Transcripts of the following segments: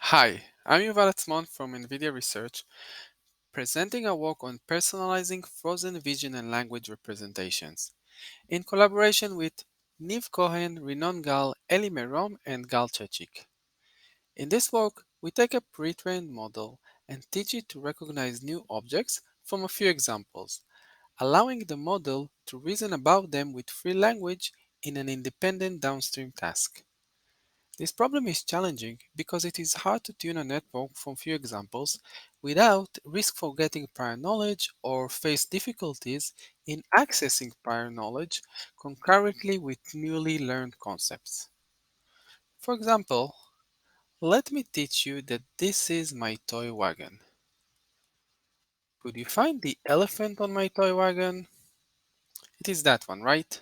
Hi, I'm Yuval Atzmon from NVIDIA Research, presenting a work on personalizing frozen vision and language representations, in collaboration with Cohen, Rinon, Meirom, and Chechik. In this work, we take a pre-trained model and teach it to recognize new objects from a few examples, allowing the model to reason about them with free language in an independent downstream task. This problem is challenging because it is hard to tune a network from few examples without risk forgetting prior knowledge or face difficulties in accessing prior knowledge concurrently with newly learned concepts. For example, let me teach you that this is my toy wagon. Could you find the elephant on my toy wagon? It is that one, right?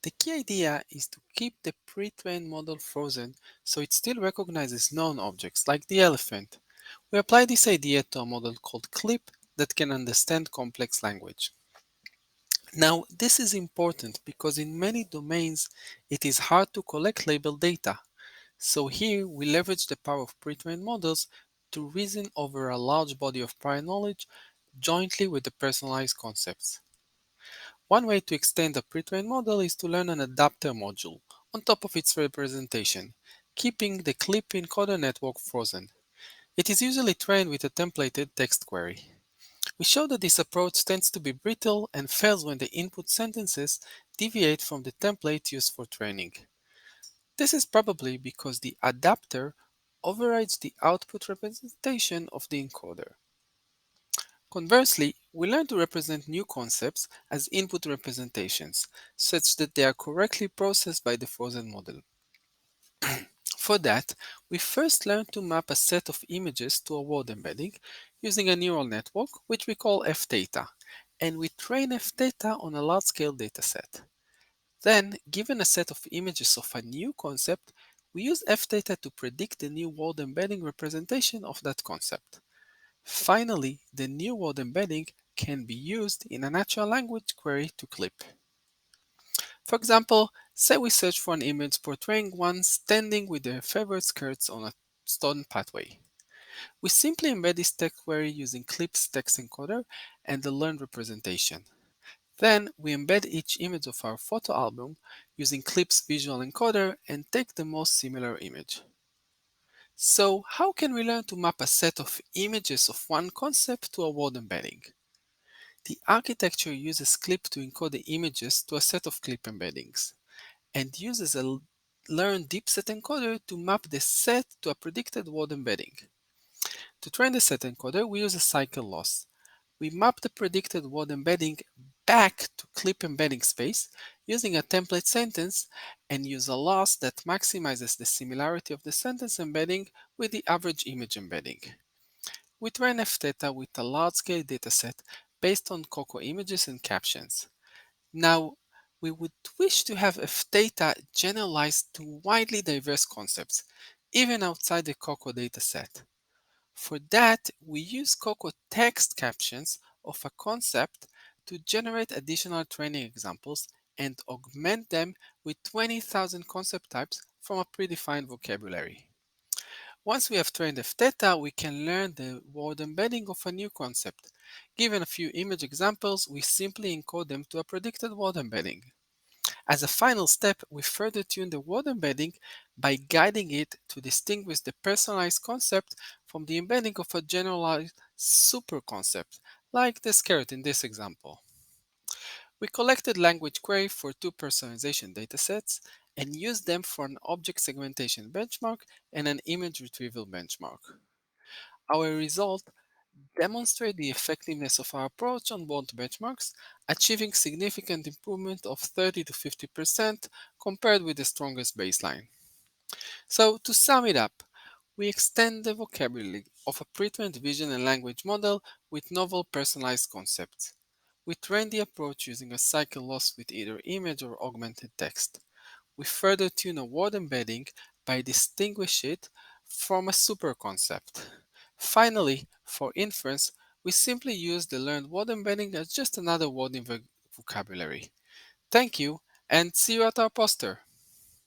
The key idea is to keep the pre-trained model frozen so it still recognizes known objects like the elephant. We apply this idea to a model called CLIP that can understand complex language. Now, this is important because in many domains it is hard to collect labeled data. So here we leverage the power of pre-trained models to reason over a large body of prior knowledge jointly with the personalized concepts. One way to extend a pre-trained model is to learn an adapter module on top of its representation, keeping the clip encoder network frozen. It is usually trained with a templated text query. We show that this approach tends to be brittle and fails when the input sentences deviate from the template used for training. This is probably because the adapter overrides the output representation of the encoder. Conversely, we learn to represent new concepts as input representations, such that they are correctly processed by the frozen model. For that, we first learn to map a set of images to a word embedding using a neural network, which we call FData, and we train FData on a large-scale dataset. Then, given a set of images of a new concept, we use FData to predict the new word embedding representation of that concept. Finally, the new word embedding can be used in a natural language query to clip. For example, say we search for an image portraying one standing with their favorite skirts on a stone pathway. We simply embed this text query using clip's text encoder and the learned representation. Then we embed each image of our photo album using clip's visual encoder and take the most similar image. So how can we learn to map a set of images of one concept to a word embedding? The architecture uses clip to encode the images to a set of clip embeddings, and uses a learned deep set encoder to map the set to a predicted word embedding. To train the set encoder, we use a cycle loss. We map the predicted word embedding back to clip embedding space using a template sentence and use a loss that maximizes the similarity of the sentence embedding with the average image embedding. We train FData with a large-scale dataset based on COCO images and captions. Now, we would wish to have FData generalized to widely diverse concepts, even outside the COCO dataset. For that, we use COCO text captions of a concept to generate additional training examples and augment them with 20,000 concept types from a predefined vocabulary. Once we have trained FData, we can learn the word embedding of a new concept. Given a few image examples, we simply encode them to a predicted word embedding. As a final step, we further tune the word embedding by guiding it to distinguish the personalized concept from the embedding of a generalized super concept, like the skirt in this example. We collected language query for two personalization datasets and used them for an object segmentation benchmark and an image retrieval benchmark. Our result demonstrate the effectiveness of our approach on both benchmarks, achieving significant improvement of 30 to 50% compared with the strongest baseline. So to sum it up, we extend the vocabulary of a pre-trained vision and language model with novel personalized concepts. We train the approach using a cycle loss with either image or augmented text. We further tune a word embedding by distinguish it from a super concept. Finally, for inference, we simply use the learned word embedding as just another word in the vocabulary. Thank you, and see you at our poster.